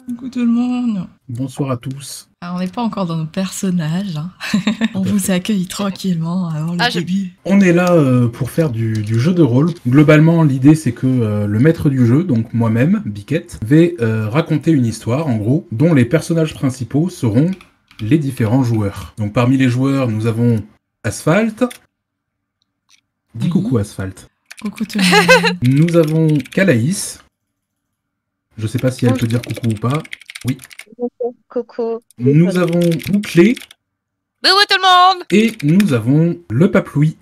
Coucou tout le monde. Bonsoir à tous. Alors, on n'est pas encore dans nos personnages. Hein. On vous accueille tranquillement avant le début. On est là pour faire du jeu de rôle. Globalement, l'idée c'est que le maître du jeu, donc moi-même, Biquette, vais raconter une histoire, en gros, dont les personnages principaux seront les différents joueurs. Donc parmi les joueurs, nous avons Asphalt. Dis coucou Asphalt. Coucou tout le monde. Nous avons Calaïs. Je sais pas si elle peut dire coucou ou pas. Oui. Coucou. Nous avons Bouclé. Coucou tout le monde. Et nous avons le Paplouis.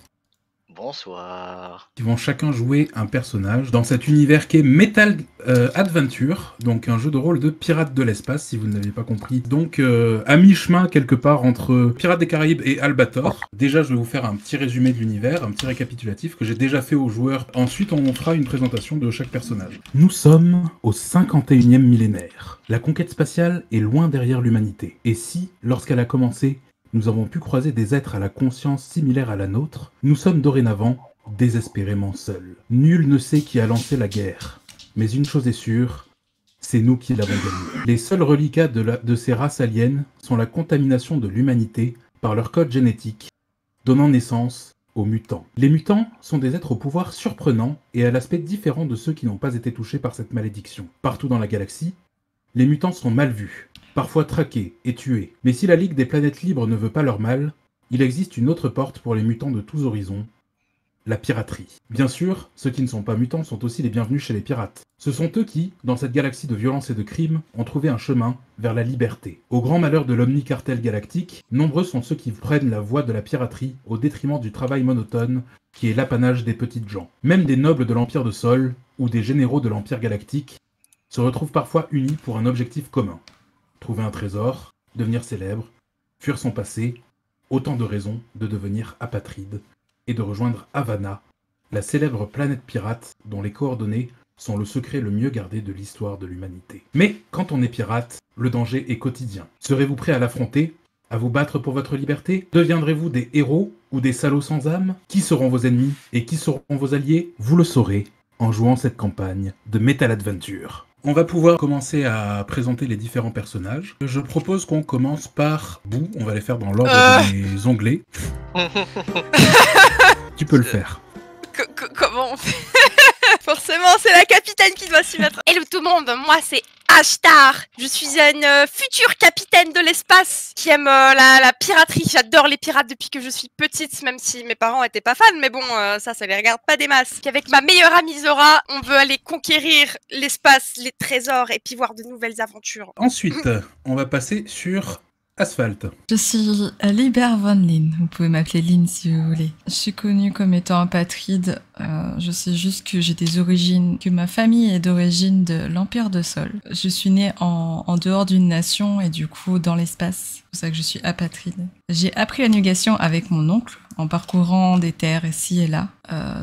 Bonsoir. Qui vont chacun jouer un personnage dans cet univers qui est Metal Adventure, donc un jeu de rôle de pirates de l'espace, si vous ne l'avez pas compris. Donc à mi-chemin quelque part entre Pirates des Caraïbes et Albator. Déjà, je vais vous faire un petit résumé de l'univers, un petit récapitulatif que j'ai déjà fait aux joueurs. Ensuite, on fera une présentation de chaque personnage. Nous sommes au 51e millénaire. La conquête spatiale est loin derrière l'humanité. Et si, lorsqu'elle a commencé, nous avons pu croiser des êtres à la conscience similaire à la nôtre, nous sommes dorénavant désespérément seuls. Nul ne sait qui a lancé la guerre, mais une chose est sûre, c'est nous qui l'avons gagnée. Les seuls reliquats de ces races aliens sont la contamination de l'humanité par leur code génétique, donnant naissance aux mutants. Les mutants sont des êtres au pouvoir surprenant et à l'aspect différent de ceux qui n'ont pas été touchés par cette malédiction. Partout dans la galaxie, les mutants sont mal vus, parfois traqués et tués. Mais si la Ligue des Planètes Libres ne veut pas leur mal, il existe une autre porte pour les mutants de tous horizons, la piraterie. Bien sûr, ceux qui ne sont pas mutants sont aussi les bienvenus chez les pirates. Ce sont eux qui, dans cette galaxie de violence et de crimes, ont trouvé un chemin vers la liberté. Au grand malheur de l'Omnicartel galactique, nombreux sont ceux qui prennent la voie de la piraterie au détriment du travail monotone qui est l'apanage des petites gens. Même des nobles de l'Empire de Sol, ou des généraux de l'Empire galactique, se retrouvent parfois unis pour un objectif commun. Trouver un trésor, devenir célèbre, fuir son passé, autant de raisons de devenir apatride et de rejoindre Havana, la célèbre planète pirate dont les coordonnées sont le secret le mieux gardé de l'histoire de l'humanité. Mais quand on est pirate, le danger est quotidien. Serez-vous prêt à l'affronter? À vous battre pour votre liberté? Deviendrez-vous des héros ou des salauds sans âme? Qui seront vos ennemis et qui seront vos alliés? Vous le saurez en jouant cette campagne de Metal Adventure. On va pouvoir commencer à présenter les différents personnages. Je propose qu'on commence par Bou. On va les faire dans l'ordre des onglets. Tu peux le faire. Comment on fait? Forcément, c'est la capitaine qui doit s'y mettre. Hello tout le monde, moi c'est Ashtar. Je suis une future capitaine de l'espace qui aime la piraterie. J'adore les pirates depuis que je suis petite, même si mes parents étaient pas fans. Mais bon, ça les regarde pas des masses. Avec ma meilleure amie Zora, on veut aller conquérir l'espace, les trésors et puis voir de nouvelles aventures. Ensuite, on va passer sur Asphalt. Je suis Liber Von Lin. Vous pouvez m'appeler Lin si vous voulez. Je suis connue comme étant apatride. Je sais juste que j'ai des origines, que ma famille est d'origine de l'Empire de Sol. Je suis née en dehors d'une nation et du coup dans l'espace. C'est pour ça que je suis apatride. J'ai appris la navigation avec mon oncle en parcourant des terres ici et là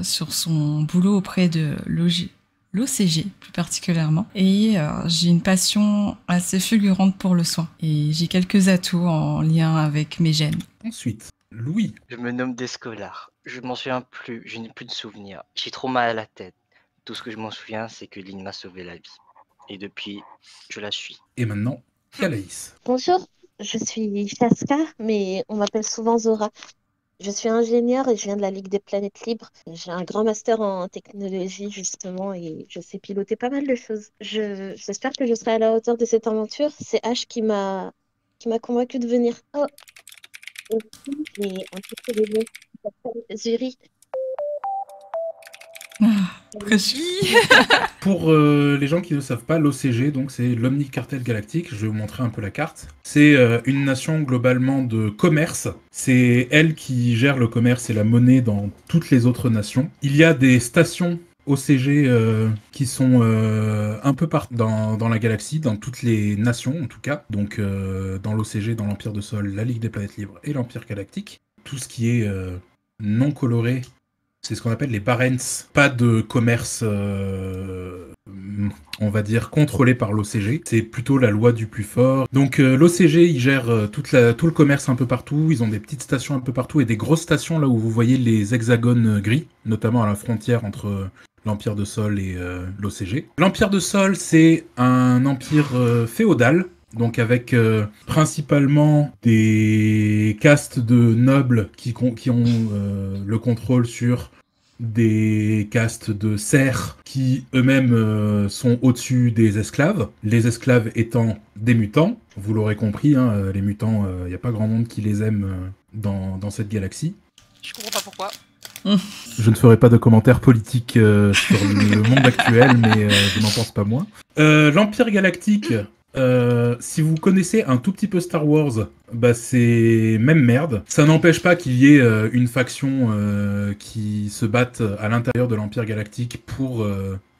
sur son boulot auprès de l'OCG plus particulièrement. Et j'ai une passion assez fulgurante pour le soin. Et j'ai quelques atouts en lien avec mes gènes. Ensuite, Louis. Je me nomme Descolar. Je m'en souviens plus, je n'ai plus de souvenirs. J'ai trop mal à la tête. Tout ce que je m'en souviens, c'est que Lynn m'a sauvé la vie. Et depuis, je la suis. Et maintenant, Calaïs. Bonjour, je suis Chaska, mais on m'appelle souvent Zora. Je suis ingénieure et je viens de la Ligue des Planètes Libres. J'ai un grand master en technologie, justement, et je sais piloter pas mal de choses. J'espère que je serai à la hauteur de cette aventure. C'est Ash qui m'a convaincue de venir. Oh, aussi, j'ai un petit bébé qui s'appelle Zuri. Pour les gens qui ne savent pas, l'OCG, donc c'est l'Omnicartel Galactique. Je vais vous montrer un peu la carte. C'est une nation globalement de commerce. C'est elle qui gère le commerce et la monnaie dans toutes les autres nations. Il y a des stations OCG qui sont un peu partout dans la galaxie, dans toutes les nations en tout cas. Donc dans l'OCG, dans l'Empire de Sol, la Ligue des Planètes Libres et l'Empire Galactique. Tout ce qui est non coloré c'est ce qu'on appelle les barents. Pas de commerce, on va dire, contrôlé par l'OCG. C'est plutôt la loi du plus fort. Donc l'OCG, il gère tout le commerce un peu partout. Ils ont des petites stations un peu partout et des grosses stations là où vous voyez les hexagones gris, notamment à la frontière entre l'Empire de Sol et l'OCG. L'Empire de Sol, c'est un empire féodal. Donc avec principalement des castes de nobles qui ont le contrôle sur des castes de serfs qui eux-mêmes sont au-dessus des esclaves. Les esclaves étant des mutants, vous l'aurez compris, hein, les mutants, il n'y a pas grand monde qui les aime dans cette galaxie. Je comprends pas pourquoi. Je ne ferai pas de commentaires politiques sur le monde actuel, mais je n'en pense pas moins. L'Empire Galactique... si vous connaissez un tout petit peu Star Wars, bah c'est même merde. Ça n'empêche pas qu'il y ait une faction qui se batte à l'intérieur de l'Empire Galactique pour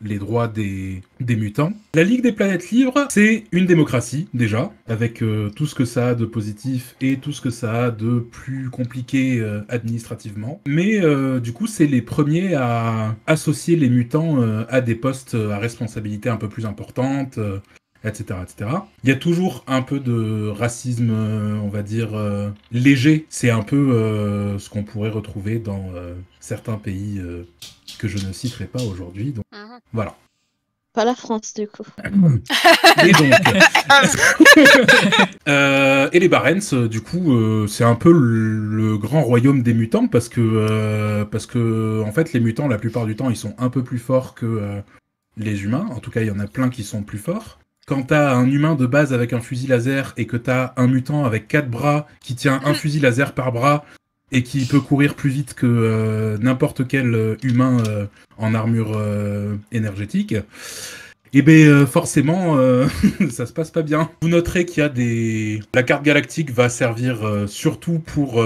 les droits des mutants. La Ligue des Planètes Libres, c'est une démocratie, déjà, avec tout ce que ça a de positif et tout ce que ça a de plus compliqué administrativement. Mais du coup, c'est les premiers à associer les mutants à des postes à responsabilité un peu plus importante, etc., etc. Il y a toujours un peu de racisme, on va dire, léger. C'est un peu ce qu'on pourrait retrouver dans certains pays que je ne citerai pas aujourd'hui. Donc, voilà. Pas la France, du coup. Et donc... et les Barents, du coup, c'est un peu le grand royaume des mutants, parce que en fait, les mutants, la plupart du temps, ils sont un peu plus forts que les humains. En tout cas, il y en a plein qui sont plus forts. Quand t'as un humain de base avec un fusil laser et que t'as un mutant avec 4 bras qui tient un fusil laser par bras et qui peut courir plus vite que n'importe quel humain en armure énergétique, et ben forcément ça se passe pas bien. Vous noterez qu'il y a la carte galactique va servir surtout pour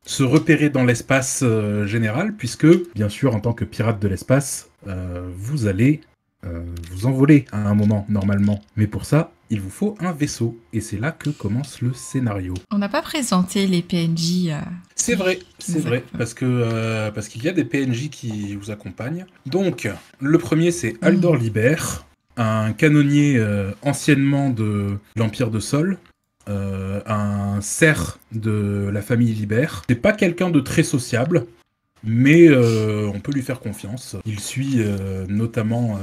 se repérer dans l'espace général, puisque bien sûr en tant que pirate de l'espace, vous allez vous envoler à un moment, normalement. Mais pour ça, il vous faut un vaisseau. Et c'est là que commence le scénario. On n'a pas présenté les PNJ. C'est vrai, parce qu'il y a des PNJ qui vous accompagnent. Donc, le premier, c'est Aldor Liber, un canonnier anciennement de l'Empire de Sol, un serf de la famille Liber. C'est pas quelqu'un de très sociable, mais on peut lui faire confiance. Il suit notamment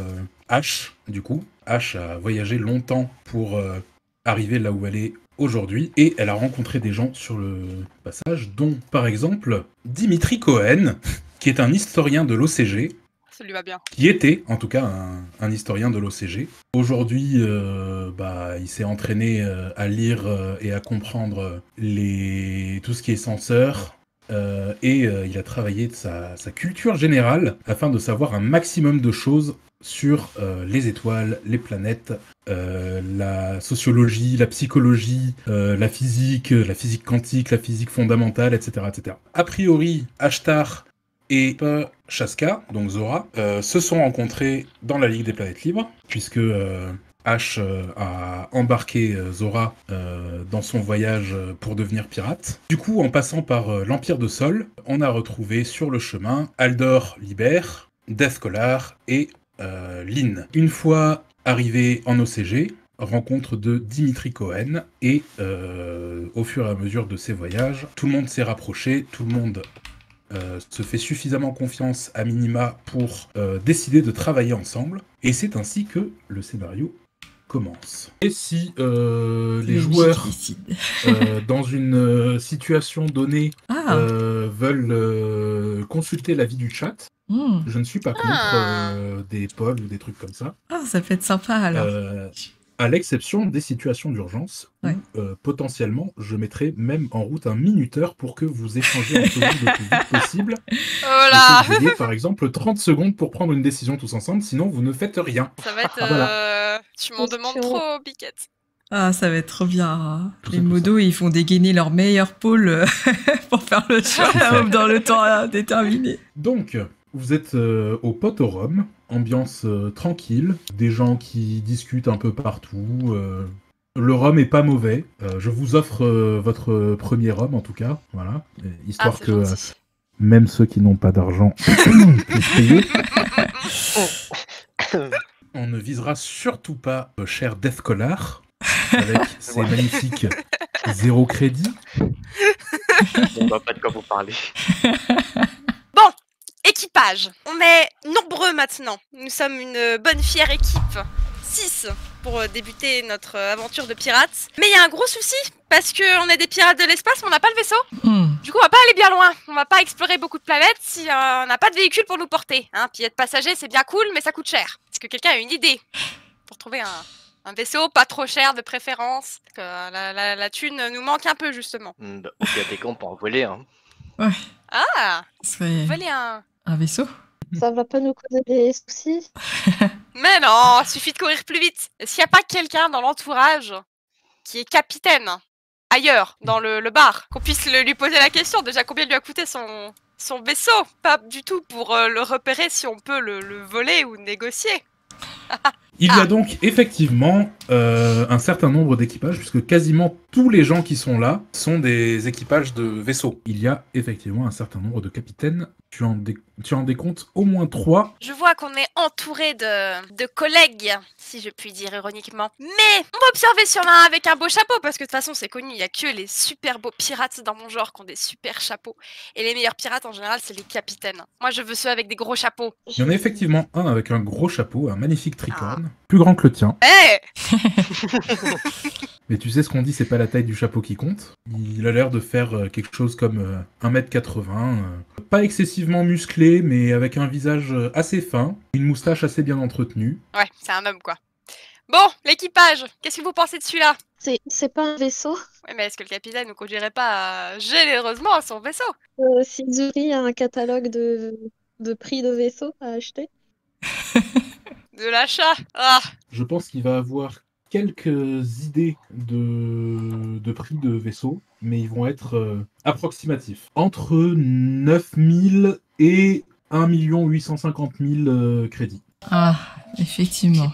Ash, du coup. Ash a voyagé longtemps pour arriver là où elle est aujourd'hui, et elle a rencontré des gens sur le passage, dont par exemple Dimitri Cohen, qui est un historien de l'OCG. Ça lui va bien. Qui était, en tout cas, un historien de l'OCG. Aujourd'hui, il s'est entraîné à lire et à comprendre tout ce qui est censeur, et il a travaillé de sa culture générale afin de savoir un maximum de choses sur les étoiles, les planètes, la sociologie, la psychologie, la physique quantique, la physique fondamentale, etc., etc. A priori, Ashtar et Shaska, donc Zora, se sont rencontrés dans la Ligue des Planètes Libres, puisque Ash a embarqué Zora dans son voyage pour devenir pirate. Du coup, en passant par l'Empire de Sol, on a retrouvé sur le chemin Aldor Liber, Deathcollar et Lynn. Une fois arrivé en OCG, rencontre de Dimitri Cohen, et au fur et à mesure de ses voyages, tout le monde s'est rapproché, tout le monde se fait suffisamment confiance à minima pour décider de travailler ensemble, et c'est ainsi que le scénario commence. Et si les joueurs, dans une situation donnée, veulent consulter l'avis du chat, je ne suis pas contre des polls ou des trucs comme ça. Ah, ça peut être sympa alors. À l'exception des situations d'urgence, où potentiellement je mettrai même en route un minuteur pour que vous échangez entre vous le plus vite possible. Oh là. Et que vous ayez par exemple 30 secondes pour prendre une décision tous ensemble, sinon vous ne faites rien. Ça va être... Voilà. Tu m'en demandes trop, Biquette. Ah, ça va être trop bien. Hein. Tout les ça, modos, ils font dégainer leur meilleur pôle pour faire le choix dans le temps déterminé. Donc, vous êtes au Potorum, ambiance tranquille, des gens qui discutent un peu partout. Le rhum est pas mauvais. Je vous offre votre premier rhum en tout cas, voilà, histoire que même ceux qui n'ont pas d'argent puissent payer. On ne visera surtout pas cher Death Collar, avec ses magnifiques 0 crédits. On voit pas de quoi vous parler. Bon, équipage. On est nombreux maintenant. Nous sommes une bonne fière équipe. 6 pour débuter notre aventure de pirates. Mais il y a un gros souci, parce qu'on est des pirates de l'espace, mais on n'a pas le vaisseau. Du coup, on va pas aller bien loin. On va pas explorer beaucoup de planètes si on n'a pas de véhicule pour nous porter. Hein. Puis être passager, c'est bien cool, mais ça coûte cher. Est-ce que quelqu'un a une idée pour trouver un vaisseau pas trop cher de préférence? Que la thune nous manque un peu, justement. Au pire des cas, on peut en voler. Hein. Ouais. Ah, Ce serait voler un vaisseau. Ça va pas nous causer des soucis? Mais non, suffit de courir plus vite. Est-ce qu'il n'y a pas quelqu'un dans l'entourage qui est capitaine ailleurs, dans le bar, qu'on puisse lui poser la question, déjà combien lui a coûté son vaisseau? Pas du tout pour le repérer si on peut le voler ou négocier. Il y a donc effectivement un certain nombre d'équipages, puisque quasiment tous les gens qui sont là sont des équipages de vaisseaux. Il y a effectivement un certain nombre de capitaines. Tu en décomptes au moins 3. Je vois qu'on est entouré de collègues, si je puis dire ironiquement. Mais on va observer si on a un avec un beau chapeau, parce que de toute façon c'est connu, il n'y a que les super beaux pirates dans mon genre qui ont des super chapeaux. Et les meilleurs pirates en général c'est les capitaines. Moi je veux ceux avec des gros chapeaux. Il y en a effectivement un avec un gros chapeau, un magnifique tricorne, plus grand que le tien. Hé Mais tu sais ce qu'on dit, c'est pas la taille du chapeau qui compte. Il a l'air de faire quelque chose comme 1m80, pas excessivement musclé, mais avec un visage assez fin, une moustache assez bien entretenue. Ouais, c'est un homme quoi. Bon, l'équipage, qu'est-ce que vous pensez de celui-là? C'est pas un vaisseau? Ouais, mais est-ce que le capitaine ne conduirait pas généreusement à son vaisseau? Si Zuri a un catalogue de prix de vaisseaux à acheter? De l'achat? Ah, Je pense qu'il va avoir quelques idées de prix de vaisseau, mais ils vont être approximatifs. Entre 9000 et 1 850 000 crédits. Ah, effectivement.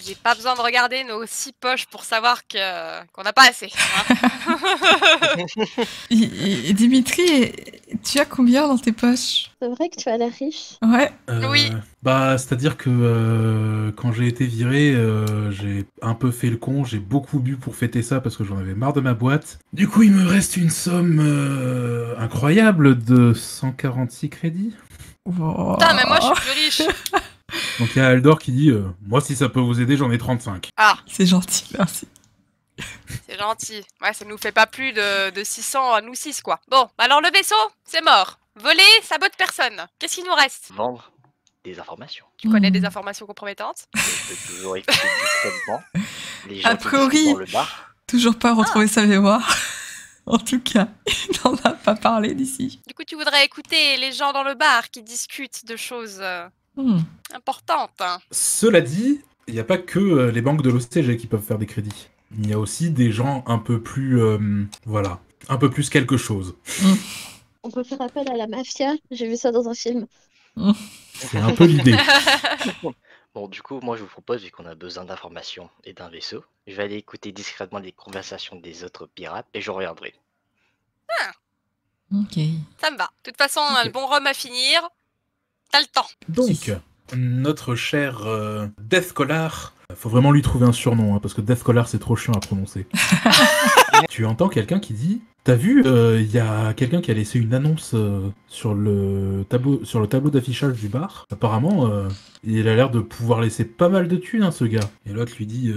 j'ai pas besoin de regarder nos 6 poches pour savoir qu'on n'a pas assez. Hein. Et Dimitri, tu as combien dans tes poches? C'est vrai que tu as l'air riche. Ouais. Oui. Bah, c'est-à-dire que quand j'ai été viré, j'ai un peu fait le con, j'ai beaucoup bu pour fêter ça parce que j'en avais marre de ma boîte. Du coup, il me reste une somme incroyable de 146 crédits. Wow. Putain, mais moi je suis plus riche. Donc il y a Aldor qui dit moi, si ça peut vous aider, j'en ai 35. Ah, C'est gentil, merci. c'est gentil. Ouais, ça nous fait pas plus de 600 à nous 6, quoi. Bon, alors le vaisseau, c'est mort. Voler, ça botte personne. Qu'est-ce qu'il nous reste? Vendre des informations. Tu connais des informations compromettantes? Je peux toujours expliquer discrètement les gens A qui priori. discutent dans le bar. Toujours pas retrouvé sa mémoire. En tout cas, il n'en a pas parlé d'ici. Du coup, tu voudrais écouter les gens dans le bar qui discutent de choses importantes. Hein. Cela dit, il n'y a pas que les banques de l'OCG qui peuvent faire des crédits. Il y a aussi des gens un peu plus, voilà, un peu plus quelque chose. On peut faire appel à la mafia, j'ai vu ça dans un film. C'est un peu l'idée. Bon, du coup, moi je vous propose, vu qu'on a besoin d'informations et d'un vaisseau, je vais aller écouter discrètement les conversations des autres pirates et je reviendrai. Ok. Ça me va. De toute façon, on a Ok. le bon rhum à finir. T'as le temps. Donc, notre cher Death Collar, faut vraiment lui trouver un surnom, hein, parce que Death Collar c'est trop chiant à prononcer. Tu entends quelqu'un qui dit t'as vu, il y a quelqu'un qui a laissé une annonce sur le tableau d'affichage du bar. Apparemment, il a l'air de pouvoir laisser pas mal de thunes, hein, ce gars. Et l'autre lui dit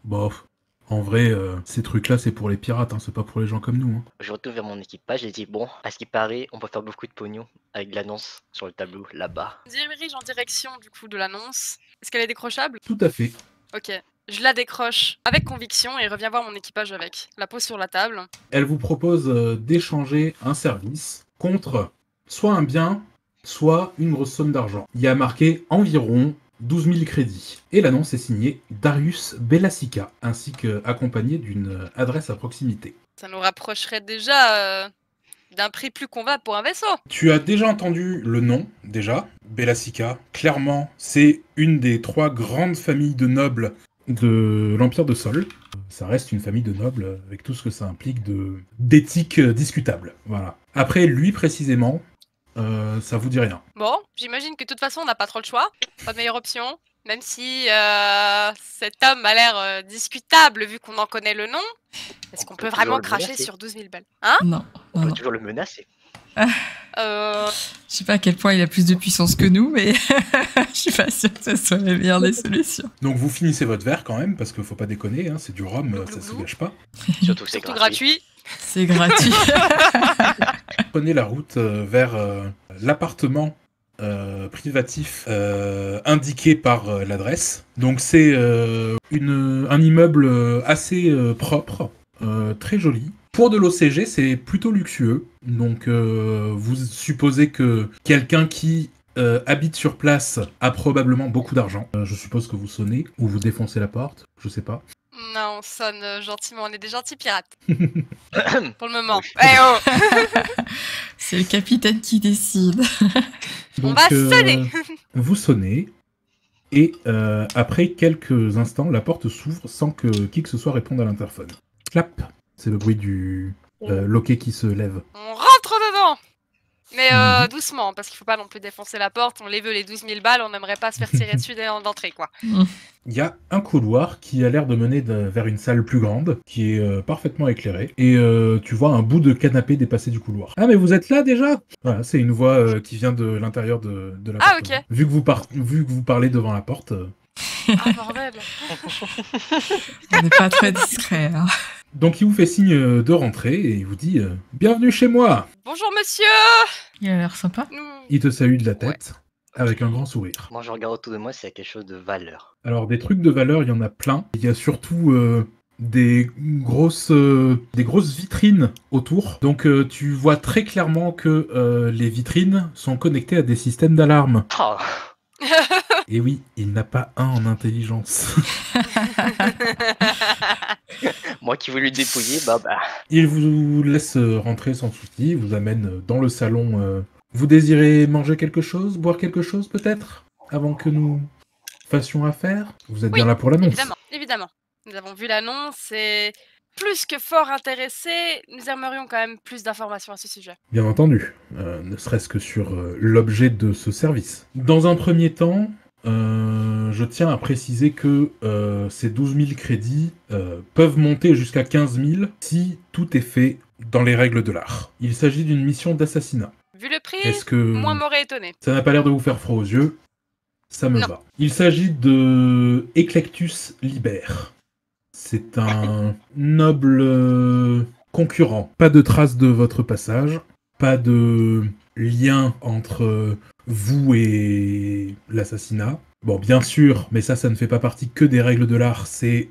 bof, en vrai, ces trucs-là, c'est pour les pirates, hein, c'est pas pour les gens comme nous. Hein. Je retourne vers mon équipage et dis bon, à ce qui paraît, on peut faire beaucoup de pognon avec l'annonce sur le tableau là-bas. Je me dirige en direction du coup de l'annonce. Est-ce qu'elle est décrochable? Tout à fait. Ok. Je la décroche avec conviction et reviens voir mon équipage avec. La pose sur la table. Elle vous propose d'échanger un service contre soit un bien, soit une grosse somme d'argent. Il y a marqué environ 12 000 crédits. Et l'annonce est signée Darius Bellasica, ainsi qu'accompagnée d'une adresse à proximité. Ça nous rapprocherait déjà d'un prix plus convenable pour un vaisseau. Tu as déjà entendu le nom, déjà, Bellasica. Clairement, c'est une des 3 grandes familles de nobles de l'Empire de Sol. Ça reste une famille de nobles avec tout ce que ça implique d'éthique discutable. Voilà. Après, lui précisément, ça vous dit rien. Bon, j'imagine que de toute façon, on n'a pas trop le choix. Pas de meilleure option. Même si cet homme a l'air discutable vu qu'on en connaît le nom. Est-ce qu'on peut toujours vraiment le cracher menacer. sur 12 000 balles? Hein? Non, On non, peut non. toujours le menacer. Euh, Je sais pas à quel point il a plus de puissance que nous, mais je suis pas sûre que ce soit la meilleure des solutions. Donc vous finissez votre verre quand même, parce qu'il faut pas déconner, hein, c'est du rhum, Glou, ça glou, se glou. gâche pas. Surtout que c'est Surtout gratuit. gratuit. C'est gratuit. Prenez la route vers l'appartement privatif indiqué par l'adresse. Donc c'est un immeuble assez propre, très joli. Pour de l'OCG, c'est plutôt luxueux. Donc vous supposez que quelqu'un qui habite sur place a probablement beaucoup d'argent. Je suppose que vous sonnez ou vous défoncez la porte, je sais pas. Non, on sonne gentiment, on est des gentils pirates. Pour le moment. Oui. Eh oh! C'est le capitaine qui décide. Donc, va sonner. Vous sonnez, et après quelques instants, la porte s'ouvre sans que qui que ce soit réponde à l'interphone. Clap, c'est le bruit du loquet qui se lève. On rentre dedans! Mais Mhm. doucement, parce qu'il faut pas non plus défoncer la porte. On les veut les 12 000 balles, on n'aimerait pas se faire tirer dessus dès l'entrée, quoi. Il y a un couloir qui a l'air de mener vers une salle plus grande, qui est parfaitement éclairée, et tu vois un bout de canapé dépasser du couloir. Ah mais vous êtes là déjà? Voilà, c'est une voix qui vient de l'intérieur de l'appartement. Ah, ok. Vu que vous parlez devant la porte... Ah, bordel! On n'est pas très discret. Hein. Donc il vous fait signe de rentrer, et il vous dit « Bienvenue chez moi !» Bonjour, monsieur! Il a l'air sympa. Nous... Il te salue de la tête, avec un grand sourire. Moi, je regarde autour de moi s'il y a quelque chose de valeur. Alors, des trucs de valeur, il y en a plein. Il y a surtout des grosses vitrines autour. Donc, tu vois très clairement que les vitrines sont connectées à des systèmes d'alarme. Oh, Et oui, il n'a pas un en intelligence. moi qui voulais le dépouiller, bah. Il vous laisse rentrer sans souci, il vous amène dans le salon. Vous désirez manger quelque chose, boire quelque chose peut-être, avant que nous fassions affaire? Vous êtes bien Oui, là pour l'annonce. Évidemment, évidemment. Nous avons vu l'annonce et plus que fort intéressés, nous aimerions quand même plus d'informations à ce sujet. Bien entendu, ne serait-ce que sur l'objet de ce service. Dans un premier temps, je tiens à préciser que ces 12 000 crédits peuvent monter jusqu'à 15 000 si tout est fait dans les règles de l'art. Il s'agit d'une mission d'assassinat. Vu le prix, Est-ce que moi m'aurait étonné. ça n'a pas l'air de vous faire froid aux yeux? Ça me Non. va. Il s'agit de Eclectus Liber. C'est un noble concurrent. Pas de traces de votre passage, pas de lien entre vous et l'assassinat. Bon, bien sûr, mais ça ne fait pas partie que des règles de l'art, c'est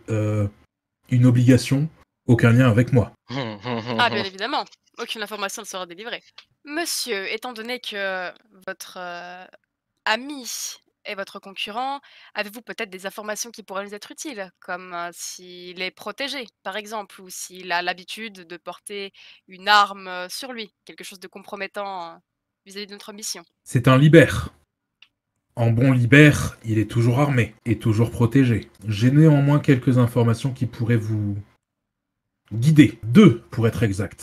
une obligation, aucun lien avec moi. Ah, bien évidemment. Aucune information ne sera délivrée. Monsieur, étant donné que votre ami est votre concurrent, avez-vous peut-être des informations qui pourraient nous être utiles, comme s'il est protégé, par exemple, ou s'il a l'habitude de porter une arme sur lui, quelque chose de compromettant vis-à-vis de notre mission? C'est un libère. En bon libère, il est toujours armé et toujours protégé. J'ai néanmoins quelques informations qui pourraient vous guider. 2 pour être exact.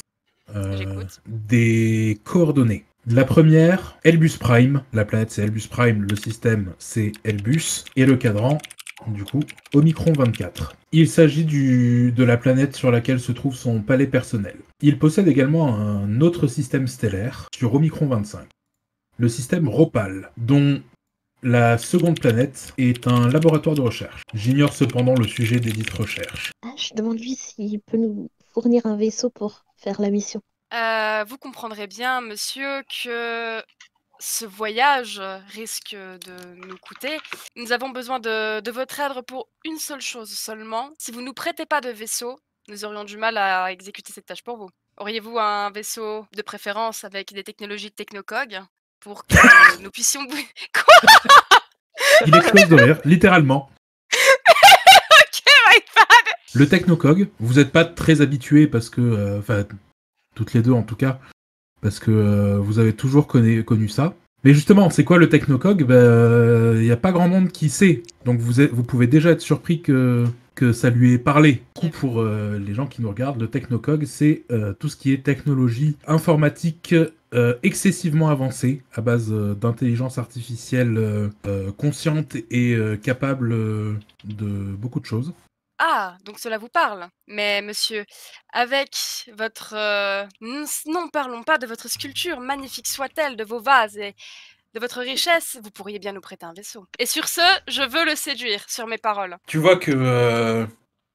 J'écoute. Des coordonnées. La première, Elbus Prime. La planète c'est Elbus Prime, le système c'est Elbus. Et le cadran, du coup, Omicron 24. Il s'agit de la planète sur laquelle se trouve son palais personnel. Il possède également un autre système stellaire sur Omicron 25. Le système Ropal, dont la seconde planète est un laboratoire de recherche. J'ignore cependant le sujet des dites recherches. Ah, je demande-lui s'il peut nous fournir un vaisseau pour faire la mission. Vous comprendrez bien, monsieur, que ce voyage risque de nous coûter. Nous avons besoin de votre aide pour une seule chose seulement. Si vous ne nous prêtez pas de vaisseau, nous aurions du mal à exécuter cette tâche pour vous. Auriez-vous un vaisseau de préférence avec des technologies Technocog pour que nous puissions... Quoi? Il explose de rire, littéralement. Ok, my bad. Le Technocog, vous n'êtes pas très habitués parce que... Enfin, toutes les deux en tout cas, parce que vous avez toujours connu ça. Mais justement, c'est quoi le Technocog? Il n'y a pas grand monde qui sait. Donc vous pouvez déjà être surpris que ça lui ait parlé. Du coup, pour les gens qui nous regardent, le Technocog, c'est tout ce qui est technologie informatique excessivement avancé, à base d'intelligence artificielle consciente et capable de beaucoup de choses. Ah, donc cela vous parle. Mais monsieur, avec votre... non, parlons pas de votre sculpture, magnifique soit-elle, de vos vases et de votre richesse, vous pourriez bien nous prêter un vaisseau. Et sur ce, je veux le séduire, sur mes paroles. Tu vois que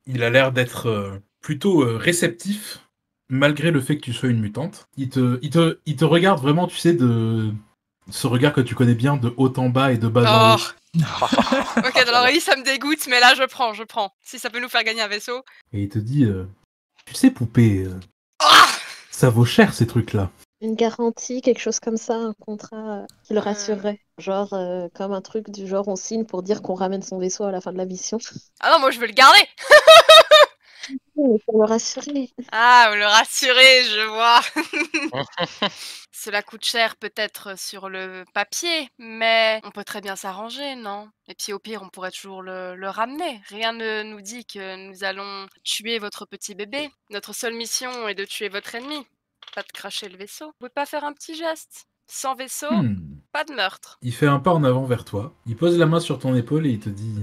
il a l'air d'être plutôt réceptif, malgré le fait que tu sois une mutante. Il te regarde vraiment, tu sais, de ce regard que tu connais bien, de haut en bas et de bas en Oh, haut. ok, alors oui, ça me dégoûte, mais là, je prends. Si ça peut nous faire gagner un vaisseau. Et il te dit, tu sais, poupée, Ah ça vaut cher ces trucs-là. Une garantie, quelque chose comme ça, un contrat qui le rassurerait. Genre, comme un truc du genre, on signe pour dire qu'on ramène son vaisseau à la fin de la mission. Ah non, moi je veux le garder. Mais pour le rassurer. Ah, vous le rassurez, je vois. Cela coûte cher peut-être sur le papier, mais on peut très bien s'arranger, non? Et puis au pire, on pourrait toujours le ramener. Rien ne nous dit que nous allons tuer votre petit bébé. Notre seule mission est de tuer votre ennemi, pas de cracher le vaisseau. Vous pouvez pas faire un petit geste? Sans vaisseau, pas de meurtre. Il fait un pas en avant vers toi, il pose la main sur ton épaule et il te dit,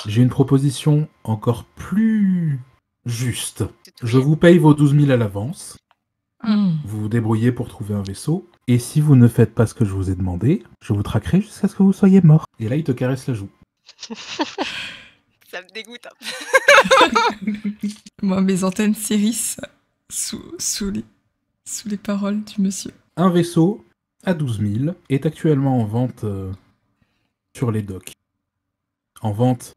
j'ai une proposition encore plus juste. Je vous paye vos 12 000 à l'avance. Vous vous débrouillez pour trouver un vaisseau. Et si vous ne faites pas ce que je vous ai demandé, je vous traquerai jusqu'à ce que vous soyez mort. Et là, il te caresse la joue. Ça me dégoûte. Hein. Moi, mes antennes s'hérissent sous les paroles du monsieur. Un vaisseau à 12 000 est actuellement en vente sur les docks. En vente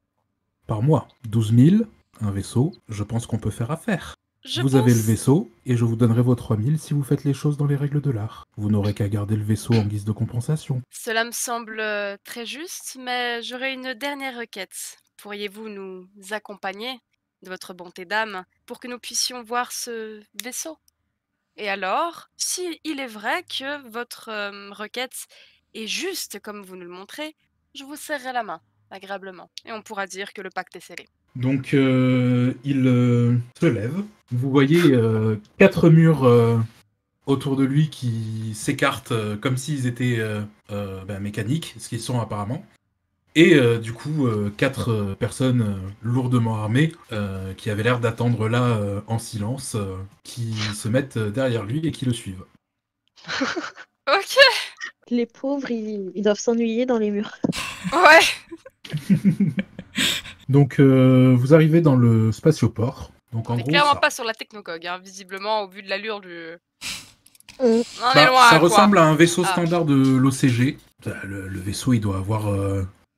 par mois. 12 000, un vaisseau, je pense qu'on peut faire affaire. Vous avez le vaisseau, et je vous donnerai vos 3 000 si vous faites les choses dans les règles de l'art. Vous n'aurez qu'à garder le vaisseau en guise de compensation. Cela me semble très juste, mais j'aurais une dernière requête. Pourriez-vous nous accompagner, de votre bonté d'âme, pour que nous puissions voir ce vaisseau? Et alors, si il est vrai que votre requête est juste comme vous nous le montrez, je vous serrerai la main, agréablement, et on pourra dire que le pacte est scellé. Donc, il se lève. Vous voyez 4 murs autour de lui qui s'écartent comme s'ils étaient mécaniques, ce qu'ils sont apparemment. Et du coup, 4 personnes lourdement armées qui avaient l'air d'attendre là en silence, qui se mettent derrière lui et qui le suivent. Ok. Les pauvres, ils doivent s'ennuyer dans les murs. Ouais. Donc, vous arrivez dans le spatioport. Donc, en On est gros, clairement ça, pas sur la technocog, hein, visiblement, au vu de l'allure du... Mm. On est ça loin, quoi. ressemble à un vaisseau Ah. standard de l'OCG. Le vaisseau, il doit avoir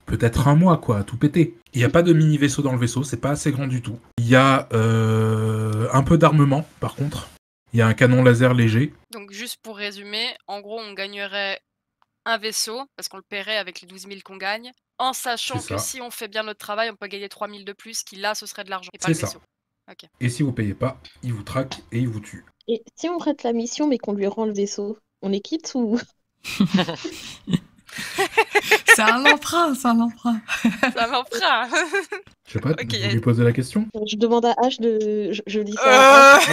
peut-être un mois, quoi, tout pété. Il n'y a pas de mini-vaisseau dans le vaisseau, c'est pas assez grand du tout. Il y a un peu d'armement, par contre. Il y a un canon laser léger. Donc, juste pour résumer, en gros, on gagnerait un vaisseau, parce qu'on le paierait avec les 12 000 qu'on gagne, en sachant C'est que ça. si on fait bien notre travail, on peut gagner 3 000 de plus, qui là, ce serait de l'argent, et pas C'est le ça. vaisseau. Ok. Et si vous payez pas, il vous traque et il vous tue. Et si on rate la mission, mais qu'on lui rend le vaisseau, on est quitte ou... C'est un emprunt, c'est un emprunt. Ça m'emprunt. Je sais pas, Ok. vous lui posez la question? Je demande à H de... Je dis ça à H.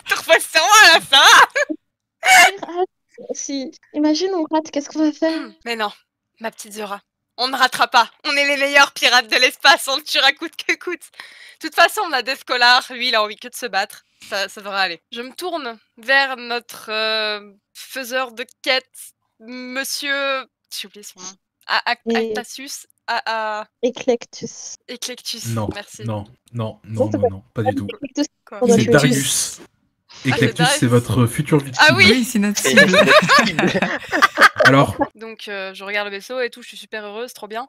Tu repasses sur moi, là, ça va? H, si... Imagine, on rate, qu'est-ce qu'on va faire? Mais non, ma petite Zora. On ne ratera pas. On est les meilleurs pirates de l'espace. On le tuera coûte que coûte. De toute façon, on a Deathcollar. Lui, il a envie que de se battre. Ça devrait aller. Je me tourne vers notre faiseur de quête, monsieur... J'ai oublié son nom. Et- Actasius. Eclectus. Eclectus. Non, Merci. non, pas du tout. Eclectus, Quoi. on doit C'est tuer. Darius. Et Ah, Clectus, c'est c'est Darius. votre futur victime. Ah oui. Oui, c'est notre Et cible. Alors, Donc, je regarde le vaisseau et tout. Je suis super heureuse. Trop bien.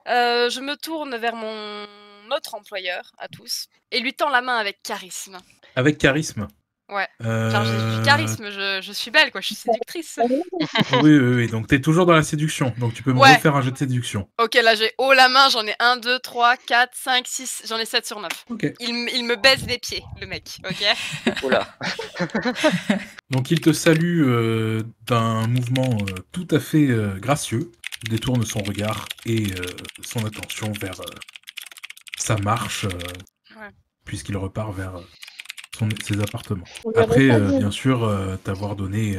Je me tourne vers mon autre employeur, à tous, et lui tends la main avec charisme. avec charisme. Ouais. Car j'ai du charisme, je suis belle, quoi, je suis séductrice. Oui, donc t'es toujours dans la séduction. Donc tu peux me Ouais. refaire un jet de séduction. Ok, là j'ai haut la main, j'en ai 1, 2, 3, 4, 5, 6, j'en ai 7 sur 9. Ok. Il me baise les pieds, le mec, ok? Oula. Donc il te salue d'un mouvement tout à fait gracieux. Il détourne son regard et son attention vers sa marche, Ouais. puisqu'il repart vers ses appartements. On verra Après, pas bien. bien sûr, t'avoir donné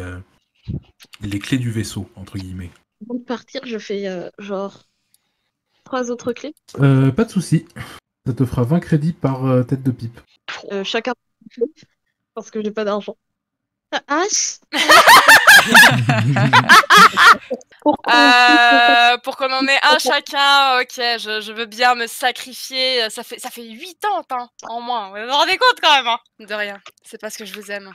les clés du vaisseau, entre guillemets. Avant de partir, je fais genre 3 autres clés. Pas de souci. Ça te fera 20 crédits par tête de pipe. Chacun parce que j'ai pas d'argent. H Pour qu'on en ait un chacun, ok, je veux bien me sacrifier. Ça fait 8 ans hein, en moins. Vous vous rendez compte quand même hein. De rien, c'est parce que je vous aime.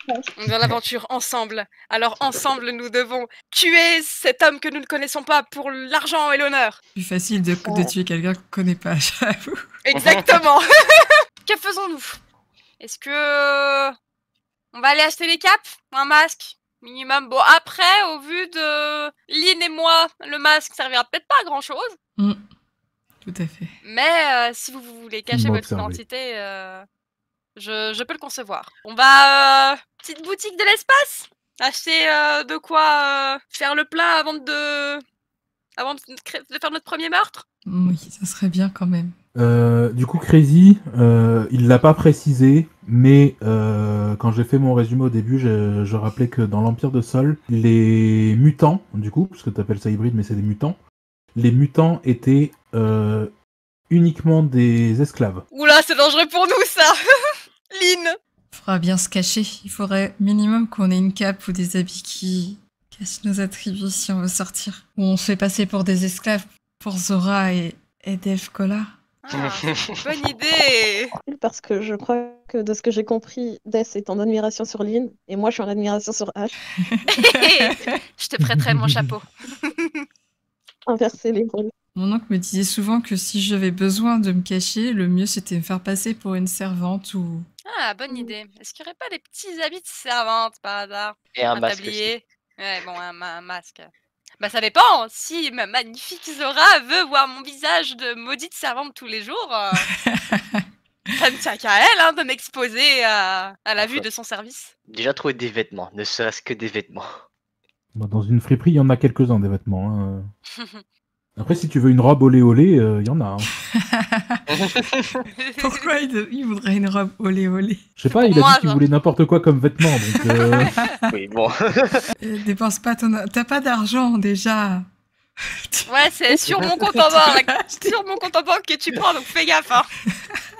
On est dans l'aventure ensemble. Alors ensemble, nous devons tuer cet homme que nous ne connaissons pas pour l'argent et l'honneur. Plus facile de tuer quelqu'un qu'on connaît pas, j'avoue. Exactement. Que faisons-nous? Est-ce que on va aller acheter les capes ou un masque minimum? Bon, après, au vu de Lynn et moi, le masque servira peut-être pas à grand-chose. Tout à fait. Mais si vous voulez cacher m'a votre observé. identité, je peux le concevoir. On va petite boutique de l'espace, acheter de quoi faire le plein avant de faire notre premier meurtre. Oui, ça serait bien quand même. Du coup, Crazy, il l'a pas précisé, mais quand j'ai fait mon résumé au début, je rappelais que dans l'Empire de Sol, les mutants, du coup, parce que tu appelles ça hybride, mais c'est des mutants, les mutants étaient uniquement des esclaves. Oula, c'est dangereux pour nous ça. Lynn. Il faudra bien se cacher. Il faudrait minimum qu'on ait une cape ou des habits qui cachent nos attributs si on veut sortir. Ou on se fait passer pour des esclaves pour Zora et Dave Kola. Ah, bonne idée. parce que je crois que de ce que j'ai compris, Death est en admiration sur Lynn et moi je suis en admiration sur Ash. Je te prêterai mon chapeau. Inverser les rôles. Mon oncle me disait souvent que si j'avais besoin de me cacher, le mieux c'était de me faire passer pour une servante ou... Ah, bonne idée. Est-ce qu'il n'y aurait pas des petits habits de servante par hasard? Et un masque aussi. tablier. Ouais, bon, un masque. Bah ça dépend. Si ma magnifique Zora veut voir mon visage de maudite servante tous les jours, ça ne tient qu'à elle hein, de m'exposer à la vue de son service. Déjà trouver des vêtements, ne serait-ce que des vêtements. Bon, dans une friperie, il y en a quelques-uns des vêtements. Hein. Après, si tu veux une robe olé olé, il y en a. Hein. Pourquoi il voudrait une robe olé olé? Je sais pas, il a moi, dit qu'il ça. voulait n'importe quoi comme vêtement, donc... Oui, bon. Dépense pas ton... T'as pas d'argent déjà. Ouais, c'est sur mon compte en banque. Sur mon compte en banque que tu prends, donc fais gaffe. Hein.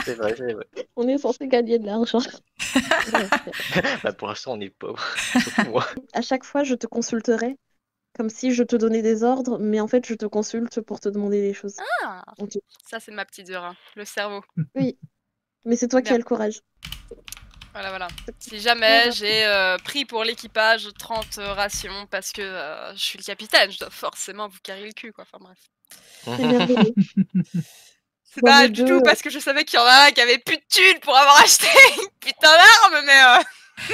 C'est vrai, c'est vrai. On est censé gagner de l'argent. Bah, pour l'instant, on est pauvre. Surtout moi. À chaque fois, je te consulterai comme si je te donnais des ordres, mais en fait, je te consulte pour te demander des choses. Ah, Ok. ça c'est ma petite Zora, le cerveau. Mais c'est toi qui Bien. as le courage. Voilà. Si jamais j'ai pris pour l'équipage 30 rations parce que je suis le capitaine, je dois forcément vous carrer le cul, quoi. Enfin bref. C'est merveilleux. C'est Dans pas les du deux, tout parce que je savais qu'il y en a un qui avait plus de thunes pour avoir acheté une putain d'arme, mais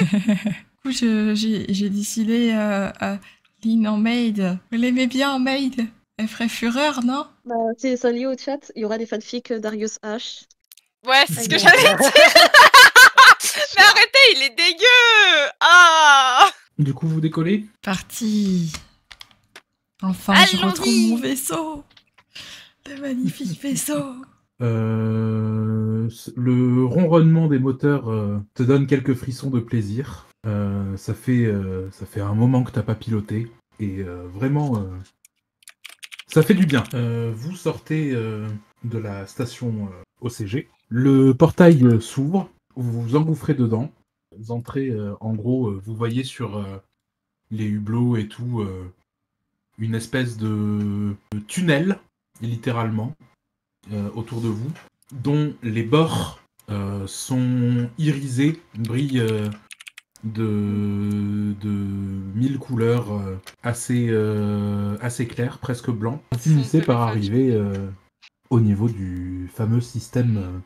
Du coup, j'ai décidé à Lynn en maid. Vous l'aimez bien en maid? Elle ferait fureur, non? Bah, c'est ça lié au chat. Il y aura des fanfics Darius H. ouais, c'est ce que Ok. j'allais dire. Mais arrêtez, il est dégueu. Ah. Du coup, vous décollez? Parti. Enfin, je Allons-y. retrouve mon vaisseau. Le magnifique vaisseau. Le ronronnement des moteurs te donne quelques frissons de plaisir. Ça fait un moment que t'as pas piloté et vraiment ça fait du bien. Vous sortez de la station OCG. Le portail s'ouvre, vous vous engouffrez dedans. Vous entrez, en gros, vous voyez sur les hublots et tout une espèce de tunnel, littéralement, autour de vous, dont les bords sont irisés, brillent de 1000 couleurs assez claires, presque blancs. Vous finissez par arriver au niveau du fameux système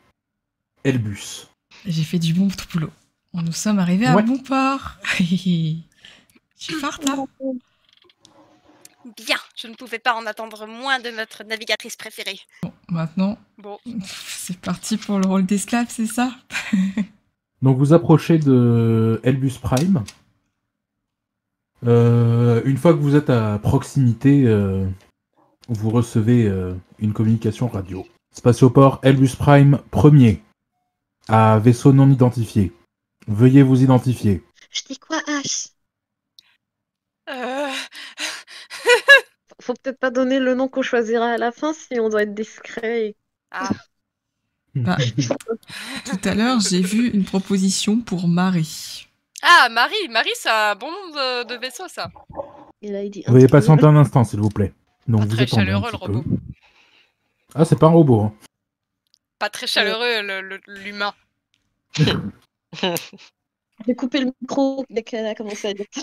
Elbus. J'ai fait du bon boulot. Nous sommes arrivés à Ouais. bon port. Je suis forte, hein? Bien, je ne pouvais pas en attendre moins de notre navigatrice préférée. Bon, maintenant, Bon, c'est parti pour le rôle d'esclave, c'est ça? Donc vous approchez de Elbus Prime. Une fois que vous êtes à proximité, vous recevez une communication radio. Spatioport Elbus Prime 1er. à vaisseau non identifié. Veuillez vous identifier. Je dis quoi, H? Euh, Faut peut-être pas donner le nom qu'on choisira à la fin si on doit être discret. Ah, Bah, tout à l'heure, j'ai vu une proposition pour Marie. ah, Marie, c'est un bon nom de vaisseau, ça. Et là, il dit Veuillez patienter un instant, s'il vous plaît. Donc Pas vous très attendez un chaleureux, petit le peu. robot. Ah, c'est pas un robot. Hein. Pas très chaleureux, l'humain. J'ai coupé le micro dès qu'elle a commencé à dire ça.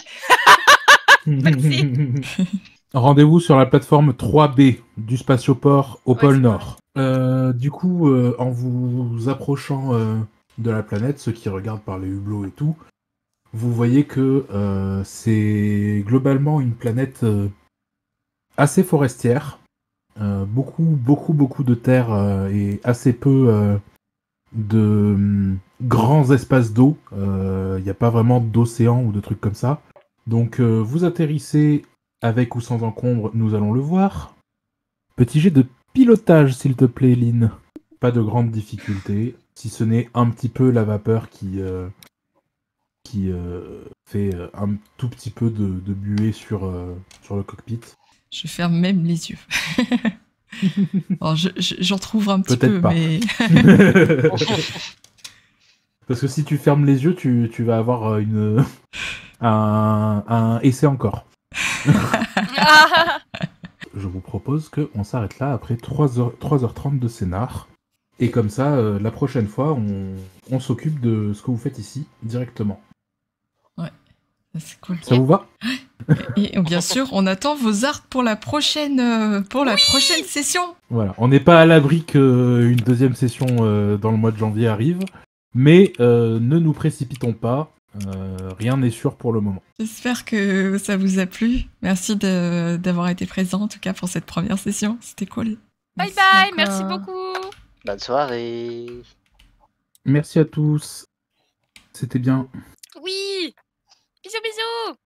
Merci. Rendez-vous sur la plateforme 3B du spatioport au Ouais, pôle c'est Nord. Du coup, en vous approchant de la planète, ceux qui regardent par les hublots et tout, vous voyez que c'est globalement une planète assez forestière. Beaucoup de terre et assez peu de grands espaces d'eau. Il n'y a pas vraiment d'océan ou de trucs comme ça. Donc vous atterrissez avec ou sans encombre, nous allons le voir. Petit jet de pilotage, s'il te plaît, Lynn. Pas de grande difficulté, si ce n'est un petit peu la vapeur qui fait un tout petit peu de buée sur le cockpit. Je ferme même les yeux. Alors, j'en trouve un petit Peut-être peu, pas. mais... Parce que si tu fermes les yeux, tu vas avoir un essai encore. Ah, Je vous propose qu'on s'arrête là après 3h30 de scénar. Et comme ça, la prochaine fois, on s'occupe de ce que vous faites ici directement. C'est cool. Ça vous va? Et bien sûr, on attend vos arts pour la prochaine session. Voilà. On n'est pas à l'abri qu'une deuxième session dans le mois de janvier arrive. Mais ne nous précipitons pas. Rien n'est sûr pour le moment. J'espère que ça vous a plu. Merci d'avoir été présent, en tout cas, pour cette première session. C'était cool. bye Merci bye, encore. merci beaucoup. Bonne soirée. Merci à tous. C'était bien. Oui, bisous bisous.